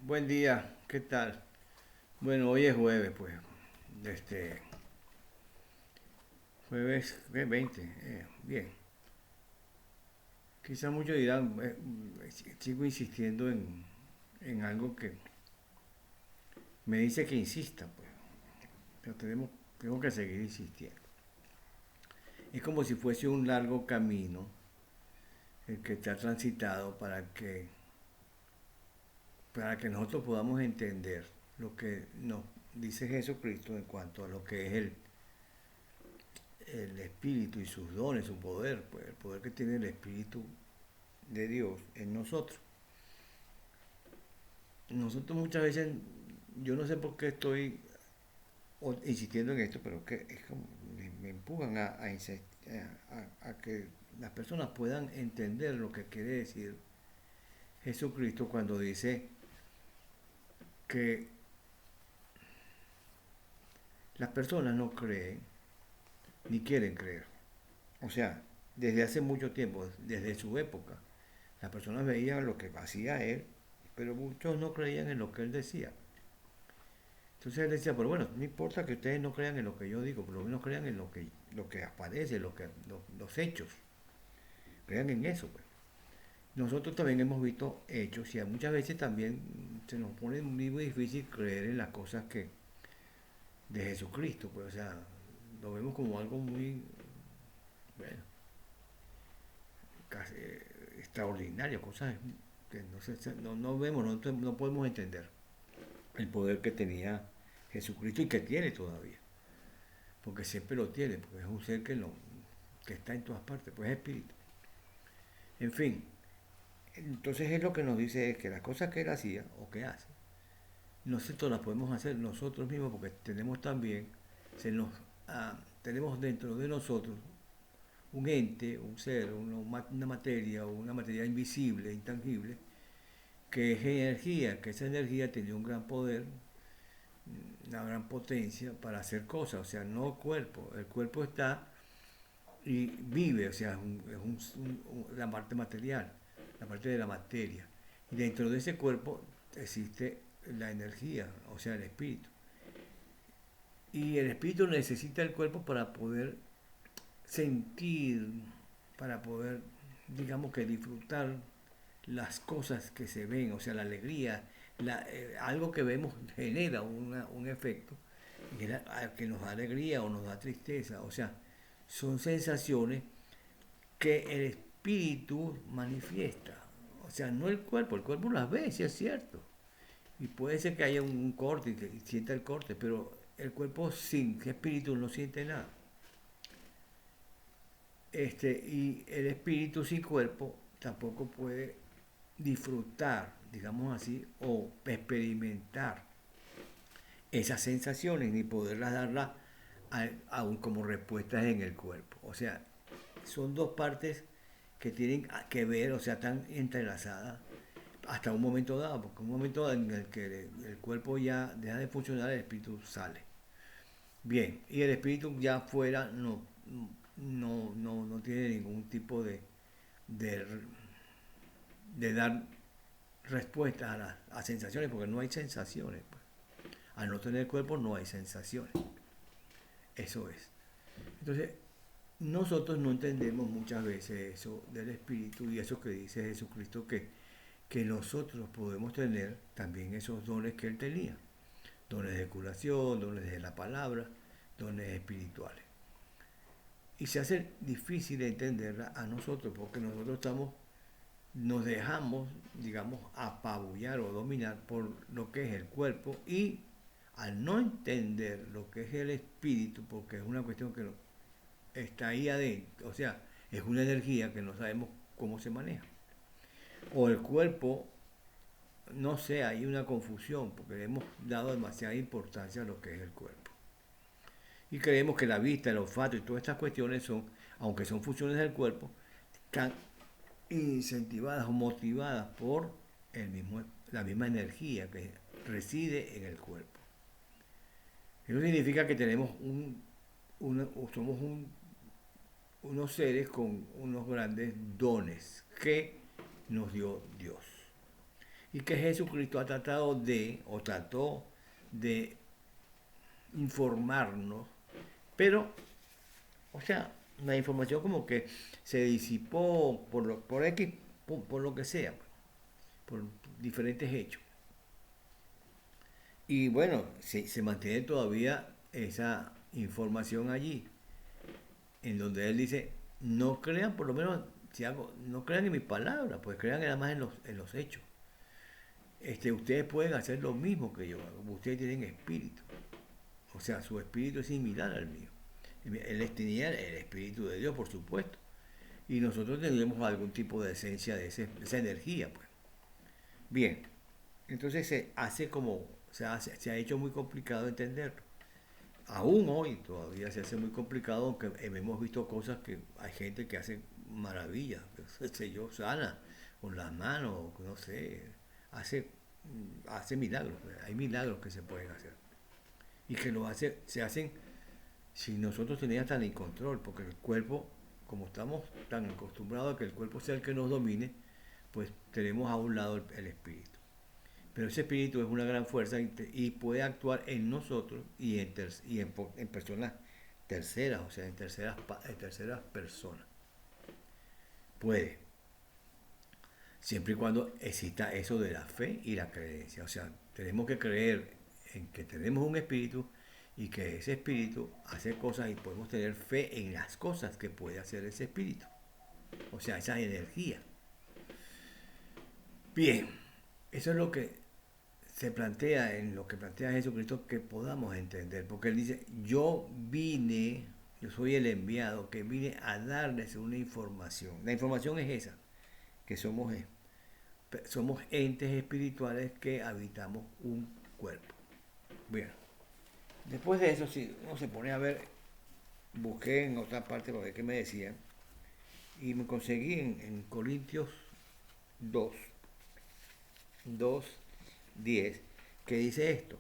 Buen día, ¿qué tal? Bueno, hoy es jueves, pues. Este, jueves, ¿qué? 20. Bien. Quizás muchos dirán, sigo insistiendo en algo que me dice que insista, pues. Pero tengo que seguir insistiendo. Es como si fuese un largo camino el que está transitado para que nosotros podamos entender lo que nos dice Jesucristo en cuanto a lo que es el Espíritu y sus dones, su poder, pues el poder que tiene el Espíritu de Dios en nosotros. Nosotros muchas veces, yo no sé por qué estoy insistiendo en esto, pero que es como, me empujan a que las personas puedan entender lo que quiere decir Jesucristo cuando dice que las personas no creen ni quieren creer. O sea, desde hace mucho tiempo, desde su época, las personas veían lo que hacía él, pero muchos no creían en lo que él decía. Entonces él decía, pero bueno, no importa que ustedes no crean en lo que yo digo, por lo menos crean en lo que aparece, los hechos. Crean en eso, pues. Nosotros también hemos visto hechos y muchas veces también se nos pone muy difícil creer en las cosas que de Jesucristo, pues, o sea, lo vemos como algo muy, bueno, casi extraordinario, cosas que no vemos, no podemos entender el poder que tenía Jesucristo y que tiene todavía. Porque siempre lo tiene, porque es un ser que está en todas partes, pues es espíritu. En fin, entonces es lo que nos dice es que las cosas que él hacía o que hace, nosotros las podemos hacer nosotros mismos porque tenemos también, se nos, tenemos dentro de nosotros un ente, un ser, una materia o una materia invisible, intangible, que es energía, que esa energía tiene un gran poder, una gran potencia para hacer cosas, o sea, no cuerpo, el cuerpo está y vive, o sea, la parte material, la parte de la materia. Y dentro de ese cuerpo existe la energía, o sea, el espíritu. Y el espíritu necesita el cuerpo para poder sentir, para poder, digamos que disfrutar las cosas que se ven, o sea, la alegría, algo que vemos genera un efecto que nos da alegría o nos da tristeza, o sea, son sensaciones que el espíritu manifiesta. O sea, no el cuerpo las ve, si es cierto. Y puede ser que haya un corte y que sienta el corte, pero el cuerpo sin espíritu no siente nada. Y el espíritu sin cuerpo tampoco puede disfrutar, digamos así, o experimentar esas sensaciones ni poderlas darlas aún como respuestas en el cuerpo. O sea, son dos partes que tienen que ver, o sea, están entrelazadas hasta un momento dado, porque un momento dado en el que el cuerpo ya deja de funcionar, el espíritu sale. Bien, y el espíritu ya fuera no tiene ningún tipo de, de dar respuestas a sensaciones, porque no hay sensaciones. Pues. Al no tener cuerpo no hay sensaciones. Eso es. Entonces, nosotros no entendemos muchas veces eso del espíritu y eso que dice Jesucristo que nosotros podemos tener también esos dones que él tenía. Dones de curación, dones de la palabra, dones espirituales. Y se hace difícil entenderla a nosotros porque nos dejamos, digamos, apabullar o dominar por lo que es el cuerpo y al no entender lo que es el espíritu, porque es una cuestión que está ahí adentro, o sea, es una energía que no sabemos cómo se maneja. O el cuerpo, no sé, hay una confusión, porque le hemos dado demasiada importancia a lo que es el cuerpo. Y creemos que la vista, el olfato y todas estas cuestiones son, aunque son funciones del cuerpo, están incentivadas o motivadas por la misma energía que reside en el cuerpo. Eso significa que tenemos somos unos seres con unos grandes dones que nos dio Dios. y que Jesucristo ha tratado de, o trató de informarnos, pero, o sea, la información como que se disipó por X, por lo que sea, por diferentes hechos. Y bueno, se mantiene todavía esa información allí, en donde él dice, no crean, por lo menos, no crean en mis palabras, pues crean nada más en los hechos. Ustedes pueden hacer lo mismo que yo hago, ustedes tienen espíritu. O sea, su espíritu es similar al mío. Él tenía el espíritu de Dios, por supuesto. Y nosotros tenemos algún tipo de esencia de esa energía, pues. Bien, entonces se ha hecho muy complicado entenderlo. Aún hoy todavía se hace muy complicado, aunque hemos visto cosas que hay gente que hace maravillas, qué sé yo, sana con las manos, no sé, hace milagros, hay milagros que se pueden hacer y que se hacen sin nosotros tener hasta ni control, porque el cuerpo, como estamos tan acostumbrados a que el cuerpo sea el que nos domine, pues tenemos a un lado el espíritu. Pero ese espíritu es una gran fuerza y puede actuar en nosotros en personas terceras, o sea, en terceras personas. Puede, siempre y cuando exista eso de la fe y la creencia. O sea, tenemos que creer en que tenemos un espíritu y que ese espíritu hace cosas y podemos tener fe en las cosas que puede hacer ese espíritu. O sea, esa energía. Bien, eso es lo que se plantea en lo que plantea Jesucristo que podamos entender, porque él dice, yo soy el enviado que vine a darles una información. La información es esa, que somos entes espirituales que habitamos un cuerpo. Bien, después de eso, si uno se pone a ver, busqué en otra parte para ver qué me decían, y me conseguí en Corintios 2, 10, que dice esto: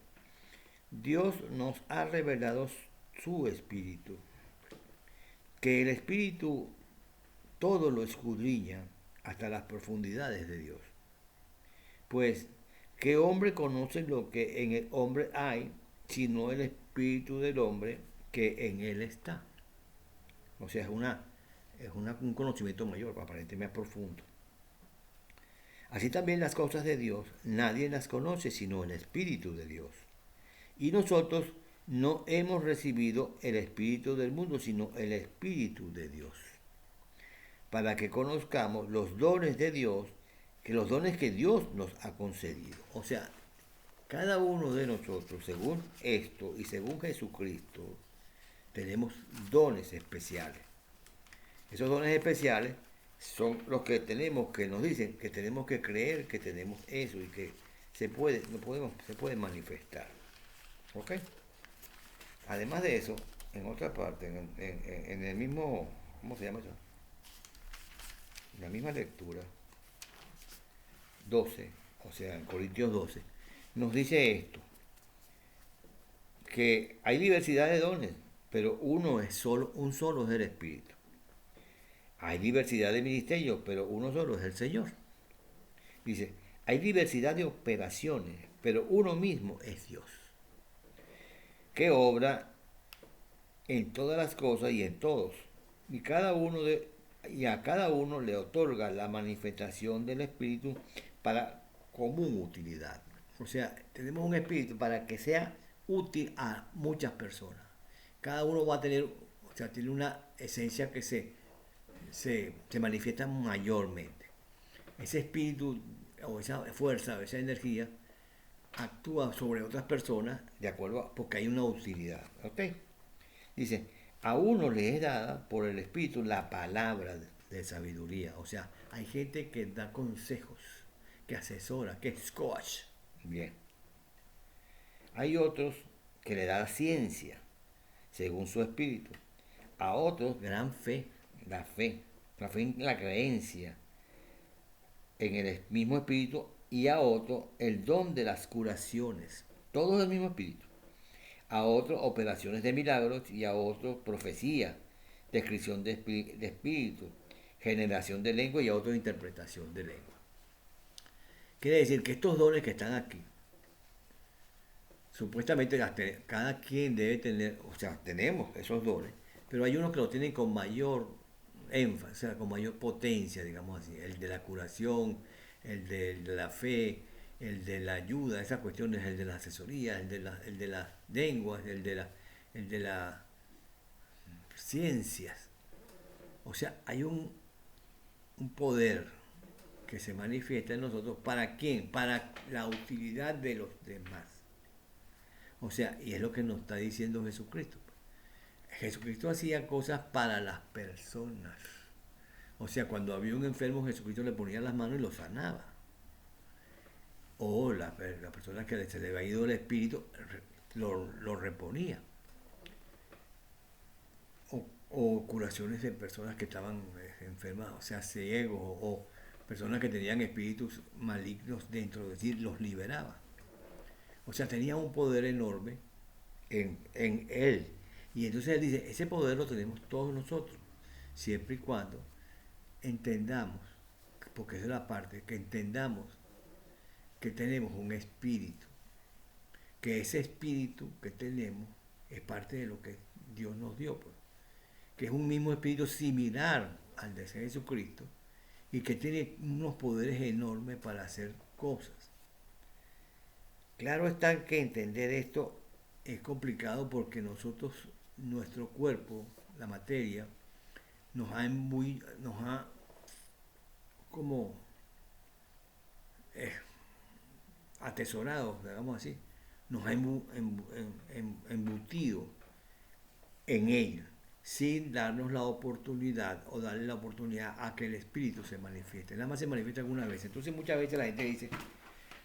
Dios nos ha revelado su espíritu, que el espíritu todo lo escudriña hasta las profundidades de Dios. Pues, ¿qué hombre conoce lo que en el hombre hay, sino el espíritu del hombre que en él está? O sea, un conocimiento mayor, aparentemente más profundo. Así también las cosas de Dios, nadie las conoce sino el Espíritu de Dios. Y nosotros no hemos recibido el Espíritu del mundo, sino el Espíritu de Dios, para que conozcamos los dones de Dios, que los dones que Dios nos ha concedido. O sea, cada uno de nosotros, según esto y según Jesucristo, tenemos dones especiales. Esos dones especiales son los que tenemos, que nos dicen que tenemos que creer que tenemos eso y que se puede manifestar. ¿Ok? Además de eso, en otra parte, en el mismo, ¿cómo se llama eso? En la misma lectura, 12, o sea, en Corintios 12, nos dice esto, que hay diversidad de dones, pero un solo es el Espíritu. Hay diversidad de ministerios, pero uno solo es el Señor. Dice, hay diversidad de operaciones, pero uno mismo es Dios, que obra en todas las cosas y en todos. Y a cada uno le otorga la manifestación del Espíritu para común utilidad. O sea, tenemos un Espíritu para que sea útil a muchas personas. Cada uno va a tener, o sea, tiene una esencia que se manifiesta mayormente. Ese espíritu o esa fuerza o esa energía actúa sobre otras personas de acuerdo porque hay una utilidad. ¿Ok? Dice, a uno le es dada por el espíritu la palabra de sabiduría. O sea, hay gente que da consejos, que asesora, que es coach. Bien. Hay otros que le da la ciencia, según su espíritu. A otros gran fe, la fe en la creencia en el mismo espíritu, y a otro el don de las curaciones, todos del mismo espíritu. A otro operaciones de milagros, y a otro profecía, descripción de espíritu, generación de lengua, y a otro interpretación de lengua. Quiere decir que estos dones que están aquí, supuestamente cada quien debe tener, o sea, tenemos esos dones, pero hay unos que los tienen con mayor énfasis, o sea, con mayor potencia, digamos así, el de la curación, el de la fe, el de la ayuda, esas cuestiones, el de la asesoría, el de las lenguas, el de las ciencias. O sea, hay un poder que se manifiesta en nosotros. ¿Para quién? Para la utilidad de los demás. O sea, y es lo que nos está diciendo Jesucristo. Jesucristo hacía cosas para las personas. O sea, cuando había un enfermo, Jesucristo le ponía las manos y lo sanaba. O la persona que se le había ido el espíritu lo reponía. O curaciones de personas que estaban enfermas, o sea, ciegos, o personas que tenían espíritus malignos dentro, es decir, los liberaba. O sea, tenía un poder enorme en él. Y entonces él dice, ese poder lo tenemos todos nosotros, siempre y cuando entendamos, porque esa es la parte, que entendamos que tenemos un espíritu, que ese espíritu que tenemos es parte de lo que Dios nos dio, pues, que es un mismo espíritu similar al de Jesucristo y que tiene unos poderes enormes para hacer cosas. Claro está que entender esto es complicado porque nosotros, nuestro cuerpo, la materia, nos ha como eh, atesorado, digamos así, nos ha embutido en ella, sin darnos la oportunidad o darle la oportunidad a que el espíritu se manifieste. Nada más se manifiesta alguna vez. Entonces muchas veces la gente dice,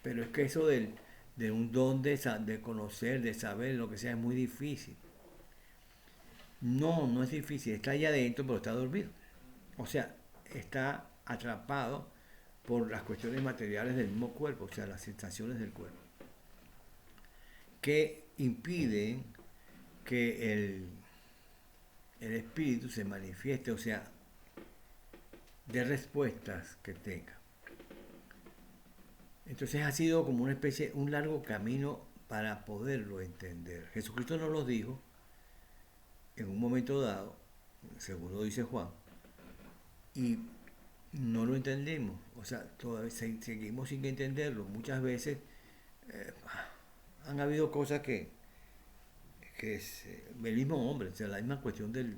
pero es que eso de un don de conocer, de saber, lo que sea, es muy difícil. No, no es difícil, está allá adentro, pero está dormido. O sea, está atrapado por las cuestiones materiales del mismo cuerpo, o sea, las sensaciones del cuerpo, que impiden que el espíritu se manifieste, o sea, de respuestas que tenga. Entonces ha sido como una especie, un largo camino para poderlo entender. Jesucristo nos lo dijo en un momento dado, según lo dice Juan, y no lo entendemos, o sea, todavía seguimos sin entenderlo. Muchas veces eh, han habido cosas que es el mismo hombre, o sea, la misma cuestión de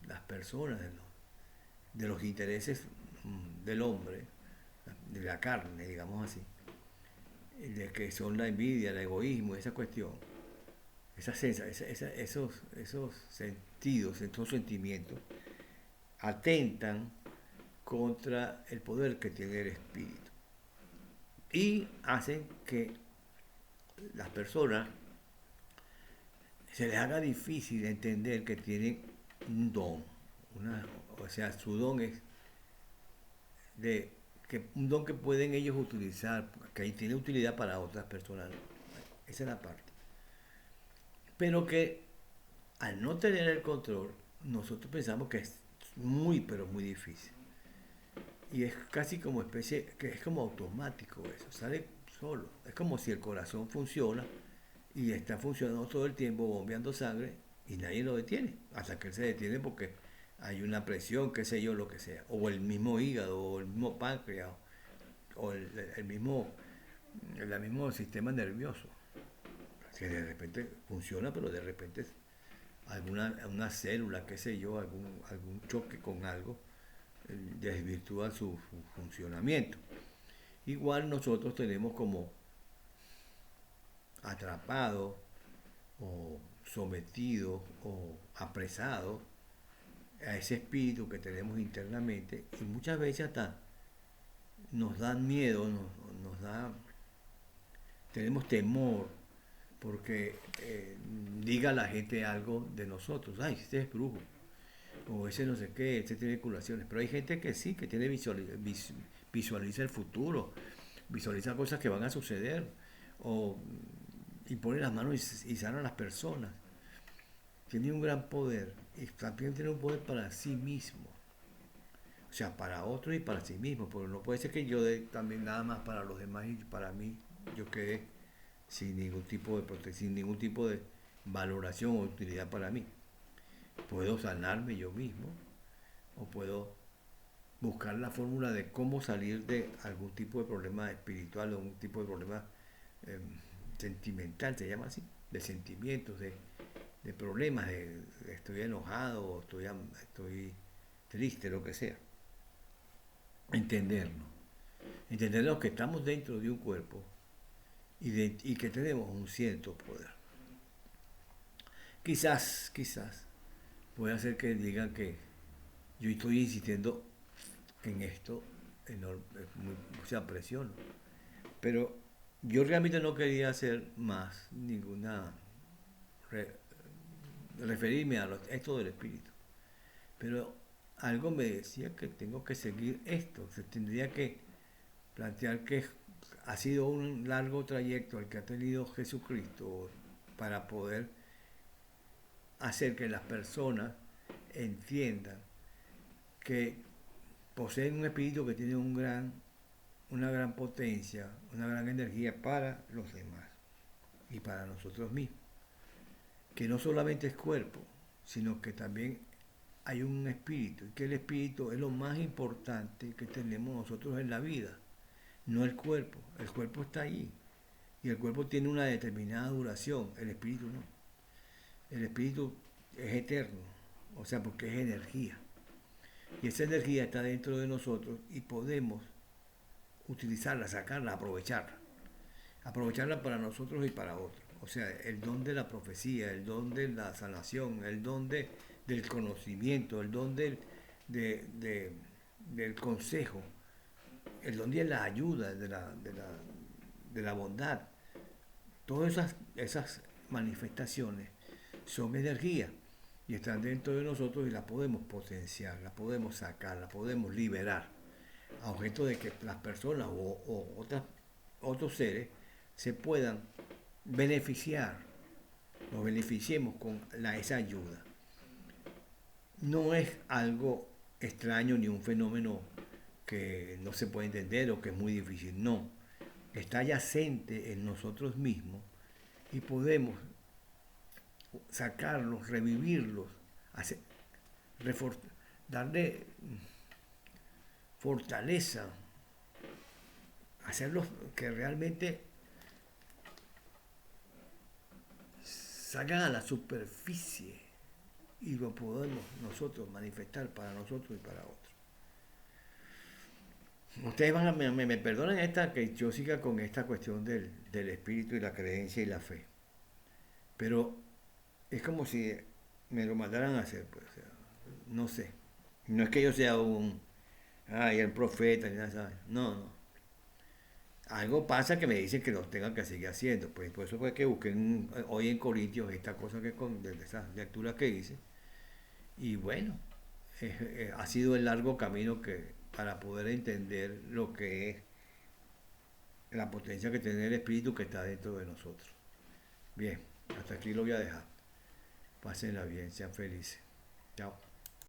las personas, de los intereses del hombre, de la carne, digamos así, de que son la envidia, el egoísmo, esa cuestión, esos sentidos, esos sentimientos, atentan contra el poder que tiene el espíritu y hacen que las personas se les haga difícil entender que tienen un don, o sea, su don es de un don que pueden ellos utilizar, que tiene utilidad para otras personas. Esa es la parte. Pero que al no tener el control, nosotros pensamos que es muy, pero muy difícil. Y es casi como especie, que es como automático eso, sale solo. Es como si el corazón funciona y está funcionando todo el tiempo, bombeando sangre, y nadie lo detiene, hasta que él se detiene porque hay una presión, qué sé yo, lo que sea. O el mismo hígado, o el mismo páncreas, o el mismo sistema nervioso, que de repente funciona, pero de repente una célula, qué sé yo, algún choque con algo, desvirtúa su funcionamiento. Igual nosotros tenemos como atrapados o sometidos o apresados a ese espíritu que tenemos internamente y muchas veces hasta nos dan miedo, nos da, tenemos temor porque diga la gente algo de nosotros, ay, este es brujo, o ese no sé qué, este tiene curaciones, pero hay gente que sí, que tiene visualiza el futuro, visualiza cosas que van a suceder, o y pone las manos y sana a las personas. Tiene un gran poder y también tiene un poder para sí mismo. O sea, para otros y para sí mismo, porque no puede ser que yo dé también nada más para los demás y para mí yo quede sin ningún tipo de protección, sin ningún tipo de valoración o utilidad para mí. Puedo sanarme yo mismo o puedo buscar la fórmula de cómo salir de algún tipo de problema espiritual o algún tipo de problema eh, sentimental, se llama así, de sentimientos, de problemas, de estoy enojado o estoy triste, lo que sea. Entendernos. Entendernos que estamos dentro de un cuerpo y que tenemos un cierto poder. Quizás puede hacer que digan que yo estoy insistiendo en esto, o sea, presión. Pero yo realmente no quería hacer más ninguna re- referirme a esto del espíritu. Pero algo me decía que tengo que seguir esto. Se tendría que plantear que ha sido un largo trayecto el que ha tenido Jesucristo para poder hacer que las personas entiendan que poseen un espíritu que tiene una gran potencia, una gran energía para los demás y para nosotros mismos. Que no solamente es cuerpo, sino que también hay un espíritu, y que el espíritu es lo más importante que tenemos nosotros en la vida, no el cuerpo. El cuerpo está allí y el cuerpo tiene una determinada duración, el espíritu no. El espíritu es eterno, o sea, porque es energía. Y esa energía está dentro de nosotros y podemos utilizarla, sacarla, aprovecharla. Aprovecharla para nosotros y para otros. O sea, el don de la profecía, el don de la sanación, el don del conocimiento, el don del consejo, el don de la ayuda, de la bondad. Todas esas manifestaciones son energía y están dentro de nosotros y las podemos potenciar, las podemos sacar, las podemos liberar a objeto de que las personas o otros seres se puedan beneficiar, nos beneficiemos con esa ayuda. No es algo extraño ni un fenómeno que no se puede entender o que es muy difícil, no. Está yacente en nosotros mismos y podemos sacarlos, revivirlos, hacer, darle fortaleza, hacerlos que realmente salgan a la superficie y lo podemos nosotros manifestar para nosotros y para otros. Ustedes me perdonan que yo siga con esta cuestión del espíritu y la creencia y la fe, pero es como si me lo mandaran a hacer, pues, o sea, no sé. No es que yo sea el profeta, ni nada, ¿sabes? No, no. Algo pasa que me dicen que lo tengan que seguir haciendo. Pues por eso fue que busqué hoy en Corintios esta cosa de esas lecturas que hice. Y bueno, ha sido el largo camino para poder entender lo que es la potencia que tiene el espíritu que está dentro de nosotros. Bien, hasta aquí lo voy a dejar. Pásenla bien, sean felices. Chao.